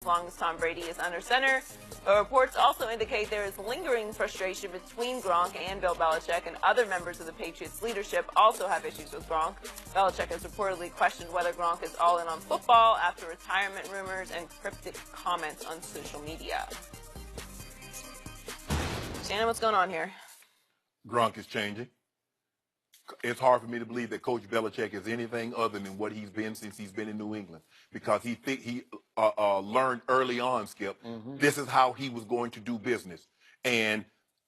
long as Tom Brady is under center. But reports also indicate there is lingering frustration between Gronk and Bill Belichick, and other members of the Patriots leadership also have issues with Gronk. Belichick has reportedly questioned whether Gronk is all in on football after retirement rumors and cryptic comments on social media. Shannon, what's going on here? Gronk is changing. It's hard for me to believe that Coach Belichick is anything other than what he's been since he's been in New England, because he learned early on, Skip, this is how he was going to do business. And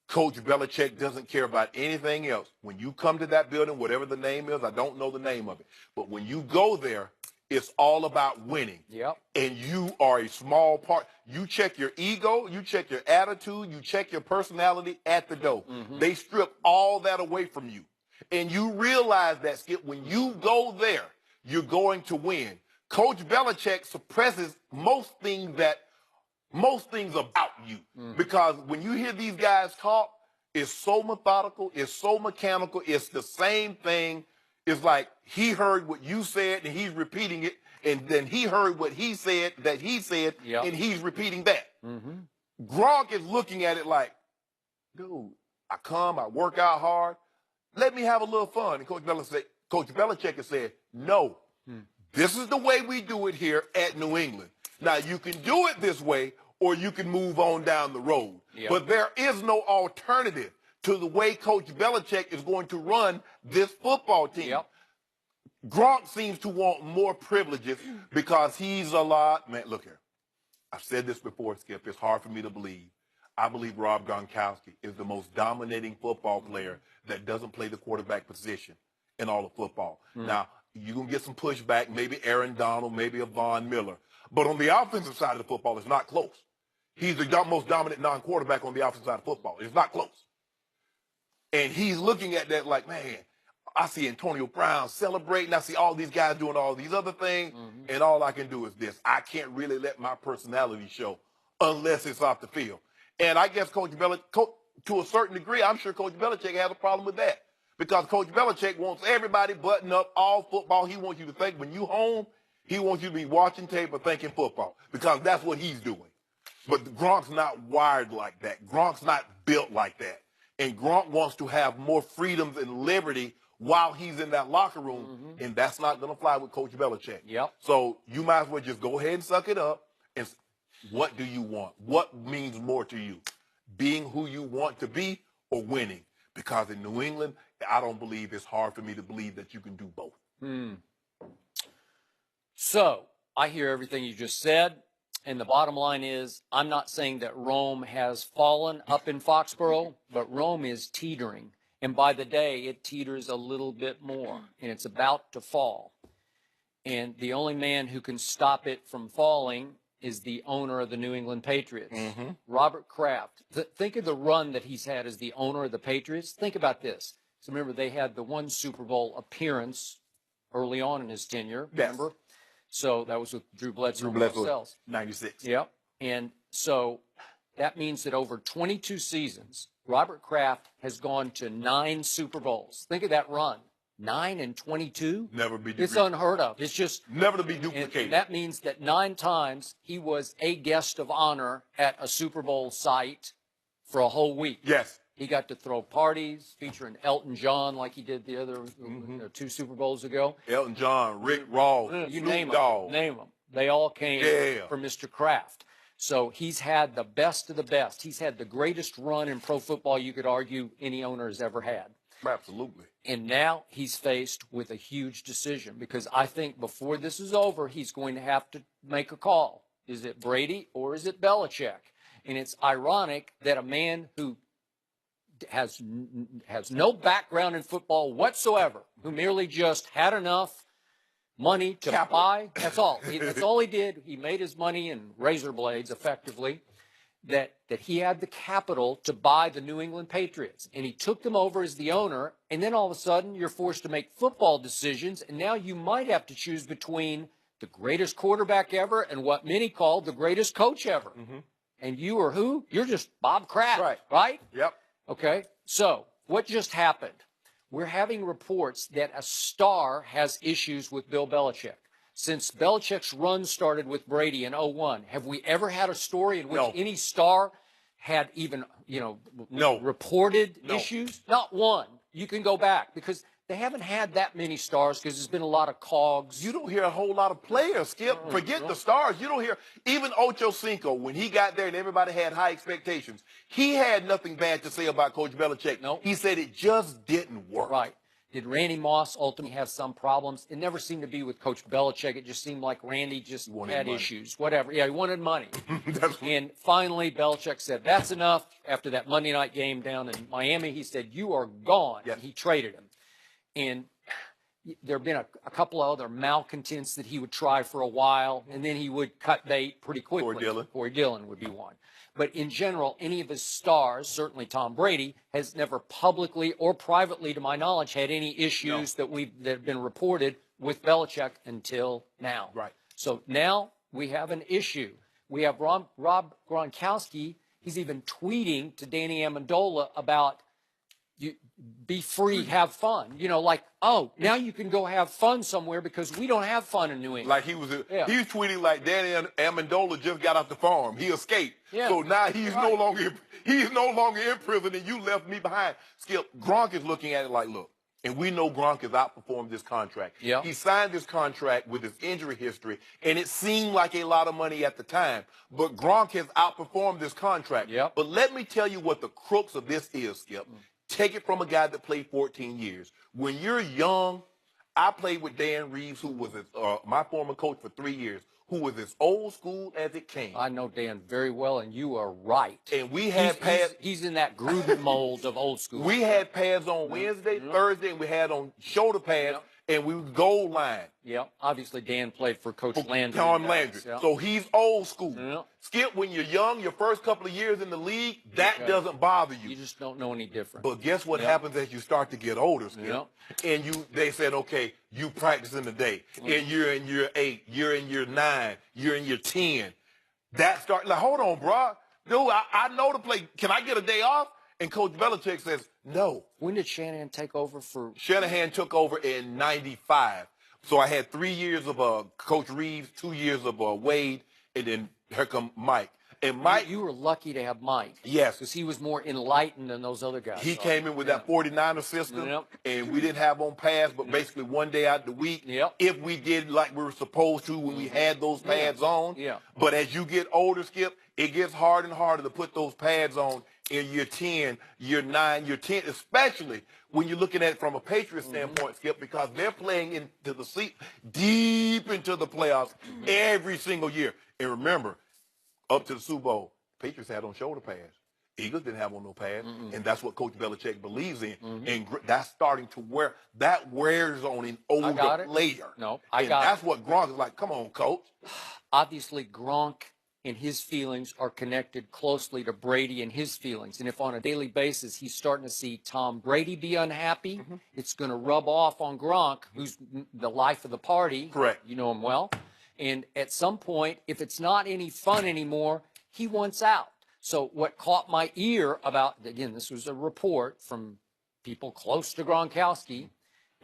Coach Belichick doesn't care about anything else. When you come to that building, whatever the name is, I don't know the name of it, but when you go there, it's all about winning. Yep. And you are a small part. You check your ego, you check your attitude, you check your personality at the door. They strip all that away from you. And you realize that, Skip, when you go there, you're going to win. Coach Belichick suppresses most things about you. Because when you hear these guys talk, it's so methodical, it's so mechanical, it's the same thing. It's like he heard what you said and he's repeating it, and then he heard what he said that he said, and he's repeating that. Gronk is looking at it like, dude, I come, I work out hard, let me have a little fun. And Coach Belichick has said, no, this is the way we do it here at New England. Now, you can do it this way, or you can move on down the road. But there is no alternative to the way Coach Belichick is going to run this football team. Gronk seems to want more privileges because he's a lot. Man, look here. I've said this before, Skip. It's hard for me to believe. I believe Rob Gronkowski is the most dominating football player that doesn't play the quarterback position in all of football. Now, you're going to get some pushback, maybe Aaron Donald, maybe a Von Miller. But on the offensive side of the football, it's not close. He's the most dominant non-quarterback on the offensive side of football. It's not close. And he's looking at that like, man, I see Antonio Brown celebrating. I see all these guys doing all these other things. And all I can do is this. I can't really let my personality show unless it's off the field. And I guess Coach Belichick, to a certain degree, I'm sure Coach Belichick has a problem with that. Because Coach Belichick wants everybody button up all football. He wants you to think when you home, he wants you to be watching tape or thinking football. Because that's what he's doing. But Gronk's not wired like that. Gronk's not built like that. And Gronk wants to have more freedoms and liberty while he's in that locker room, and that's not going to fly with Coach Belichick. So you might as well just go ahead and suck it up. And what do you want? What means more to you? Being who you want to be or winning? Because in New England, I don't believe it's hard for me to believe that you can do both. So I hear everything you just said. And the bottom line is, I'm not saying that Rome has fallen up in Foxborough, but Rome is teetering. And by the day, it teeters a little bit more, and it's about to fall. And the only man who can stop it from falling is the owner of the New England Patriots, Robert Kraft. Think of the run that he's had as the owner of the Patriots. Think about this. So remember, they had the one Super Bowl appearance early on in his tenure, remember? So that was with Drew Bledsoe. 96. Yep. And so that means that over 22 seasons, Robert Kraft has gone to 9 Super Bowls. Think of that run. 9 and 22? Never be duplicated. It's unheard of. It's just never to be duplicated. And that means that 9 times he was a guest of honor at a Super Bowl site for a whole week. Yes. He got to throw parties featuring Elton John like he did the other 2 Super Bowls ago. Elton John, Rick Ross, you Snoop Dogg. Name them. They all came for Mr. Kraft. So he's had the best of the best. He's had the greatest run in pro football you could argue any owner has ever had. Absolutely. And now he's faced with a huge decision, because I think before this is over, he's going to have to make a call. Is it Brady or is it Belichick? And it's ironic that a man who has no background in football whatsoever, who merely just had enough money to buy, that's all. That's all he did. He made his money in razor blades, effectively, that he had the capital to buy the New England Patriots. And he took them over as the owner, and then all of a sudden you're forced to make football decisions, and now you might have to choose between the greatest quarterback ever and what many call the greatest coach ever. And you are who? You're just Bob Kraft, right? Yep. Okay, so what just happened? We're having reports that a star has issues with Bill Belichick. Since Belichick's run started with Brady in 01, have we ever had a story in which No. any star had even, No. reported No. issues? Not one. You can go back because they haven't had that many stars because there's been a lot of cogs. You don't hear a whole lot of players, Skip. Forget the stars. You don't hear even Ocho Cinco when he got there and everybody had high expectations. He had nothing bad to say about Coach Belichick. Nope. He said it just didn't work. Right. Did Randy Moss ultimately have some problems? It never seemed to be with Coach Belichick. It just seemed like Randy just had money. issues. Whatever. Yeah, he wanted money. That's- And finally, Belichick said, that's enough. After that Monday night game down in Miami, he said, you are gone. Yes. And he traded him. And there have been a couple of other malcontents that he would try for a while, and then he would cut bait pretty quickly. Corey Dillon would be one. But in general, any of his stars, certainly Tom Brady, has never publicly or privately, to my knowledge, had any issues that have been reported with Belichick until now. Right. So now we have an issue. We have Rob Gronkowski. He's even tweeting to Danny Amendola about you be free, have fun. Like, oh, now you can go have fun somewhere because we don't have fun in New England. Like he was tweeting like Danny Amendola just got off the farm. He escaped. Yeah. So now he's no longer in prison and you left me behind. Skip, Gronk is looking at it like, look, and we know Gronk has outperformed this contract. Yeah. He signed this contract with his injury history, and it seemed like a lot of money at the time. But Gronk has outperformed this contract. Yep. But let me tell you what the crux of this is, Skip. Take it from a guy that played 14 years. When you're young, I played with Dan Reeves, who was my former coach for 3 years, who was as old school as it came. I know Dan very well, and you are right. And we had pads. He's in that Gruden mold of old school. We had pads on Wednesday, Thursday, and we had on shoulder pads, and we would goal line. Yeah, obviously Dan played for Coach Landry. Tom Landry. Yeah. So he's old school. Yeah. Skip, when you're young, your first couple of years in the league, that doesn't bother you. You just don't know any different. But guess what happens as you start to get older, Skip? Yeah. And they said, okay, you practice in the day, and you're in year 8, you're in year 9, you're in year 10. That start like, hold on, bro. Dude, I know to play. Can I get a day off? And Coach Belichick says, no. When did Shanahan take over for? Shanahan took over in 95. So I had 3 years of Coach Reeves, 2 years of Wade, and then here come Mike. And Mike, You were lucky to have Mike. Yes. Because he was more enlightened than those other guys. He came in with that 49er system, and we didn't have on pads, but basically one day out the week, if we did like we were supposed to when we had those pads on. Yeah. But as you get older, Skip, it gets harder and harder to put those pads on in year 10, year 9, year 10, especially when you're looking at it from a Patriots standpoint, Skip, because they're playing into the seat, deep into the playoffs every single year. And remember, up to the Super Bowl, Patriots had on shoulder pads. Eagles didn't have on no pads, and that's what Coach Belichick believes in. And that's starting to wears on an older player. That's what Gronk is like. Come on, Coach. Obviously, Gronk and his feelings are connected closely to Brady and his feelings. And if on a daily basis he's starting to see Tom Brady be unhappy, it's going to rub off on Gronk, who's the life of the party. Correct. You know him well. And at some point, if it's not any fun anymore, he wants out. So what caught my ear about, again, this was a report from people close to Gronkowski,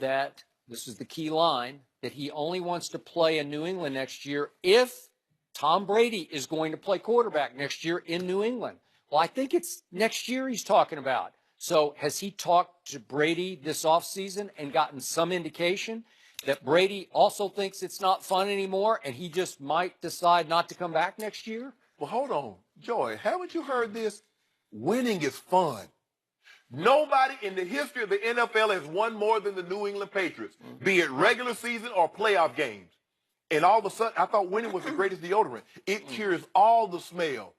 that this is the key line, that he only wants to play in New England next year if Tom Brady is going to play quarterback next year in New England. Well, I think it's next year he's talking about. So has he talked to Brady this offseason and gotten some indication that Brady also thinks it's not fun anymore and he just might decide not to come back next year? Well, hold on. Joy, haven't you heard this? Winning is fun. Nobody in the history of the NFL has won more than the New England Patriots, be it regular season or playoff games. And all of a sudden, I thought winning was the greatest deodorant. It cures all the smell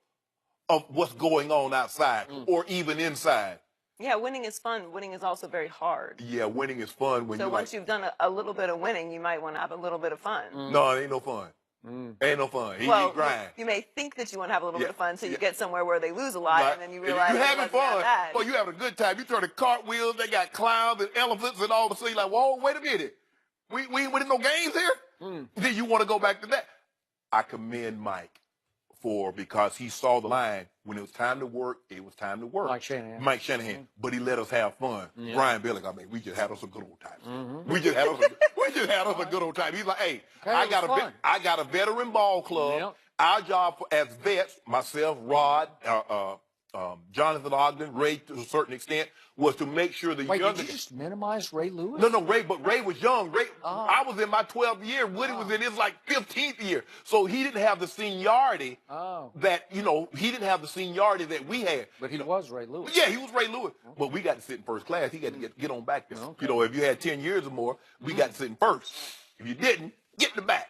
of what's going on outside or even inside. Yeah, winning is fun. Winning is also very hard. Yeah, winning is fun. So once you've done a little bit of winning, you might want to have a little bit of fun. No, it ain't no fun. Ain't no fun. He grind. You may think that you want to have a little bit of fun until you get somewhere where they lose a lot, and then you realize you're having fun. Well, you having a good time. You turning cartwheels. They got clowns and elephants and all of a sudden you're like, whoa, wait a minute. We ain't winning no games here? Then you want to go back to that. I commend Mike because he saw the line. When it was time to work, it was time to work. Mike Shanahan. But he let us have fun. Brian Billick, we just had us a good old time. We just had us we just had us a good old time. He's like, hey, Okay, I it was fun. got a veteran ball club. Yep. Our job as vets, myself, Rod, Jonathan Ogden, Ray to a certain extent, was to make sure the Wait, younger did you just minimize Ray Lewis? No, Ray, but Ray was young. Ray, Oh. I was in my 12th year. Woody was in his like 15th year. So he didn't have the seniority that, he didn't have the seniority that we had. But he was Ray Lewis. Yeah, he was Ray Lewis. But we got to sit in first class. He got to get on back there. Okay. If you had 10 years or more, we got to sit in first. If you didn't, get in the back.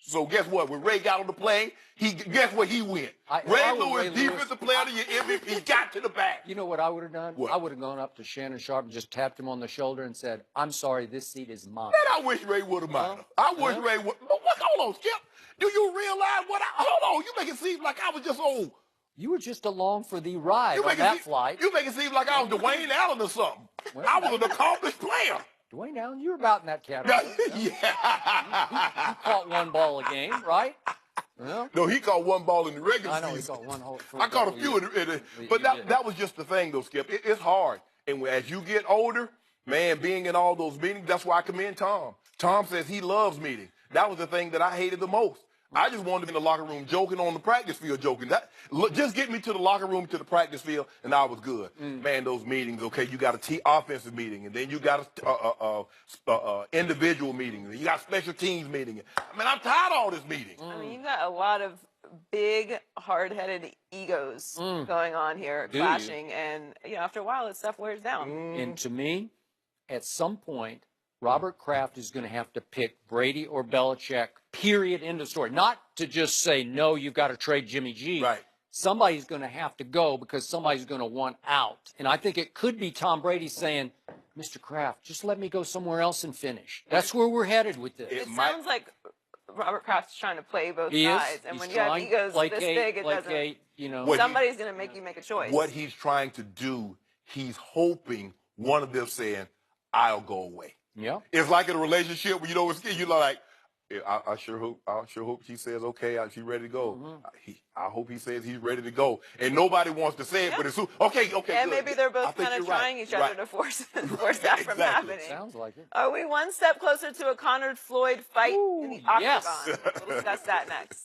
So guess what? When Ray got on the plane, guess where he went? Ray Lewis, defensive player of the year, MVP, got to the back. You know what I would have done? What? I would have gone up to Shannon Sharp and just tapped him on the shoulder and said, I'm sorry, this seat is mine. And I wish Ray would have minded. I wish Ray would. Hold on, Skip. Do you realize hold on, you make it seem like I was just old. You were just along for the ride on that flight. You make it seem like I was Dwayne Allen or something. Well, I was an accomplished player. Dwayne Allen, you were about in that category. Yeah. You caught one ball a game, right? Well, No, he caught one ball in the regular I know he season. caught one whole. I caught a few but that was just the thing, though, Skip. It's hard. And as you get older, man, being in all those meetings, that's why I commend Tom. Tom says he loves meetings. That was the thing that I hated the most. I just wanted to be in the locker room joking on the practice field, joking. Just get me to the locker room, to the practice field, and I was good. Man, those meetings, okay, you got a offensive meeting, and then you got a individual meeting, and you got special teams meeting. I mean, I'm tired of all this meeting. I mean, you've got a lot of big, hard-headed egos going on here, clashing, and after a while, this stuff wears down. And to me, at some point, Robert Kraft is going to have to pick Brady or Belichick, period, end of story. Not to just say, no, you've got to trade Jimmy G. Right. Somebody's going to have to go because somebody's going to want out. And I think it could be Tom Brady saying, Mr. Kraft, just let me go somewhere else and finish. That's where we're headed with this. It sounds like Robert Kraft's trying to play both sides. And when you have egos this big, it doesn't. Somebody's going to make you make a choice. What he's trying to do, he's hoping one of them saying, I'll go away. Yeah. It's like in a relationship where you're like, I sure hope she says okay. She's ready to go. I hope he says he's ready to go. And nobody wants to say it, but it's okay. And good. maybe they're both kind of trying each other to force that from happening. Sounds like it. Are we one step closer to a Conor Floyd fight in the octagon? Yes. We'll discuss that next.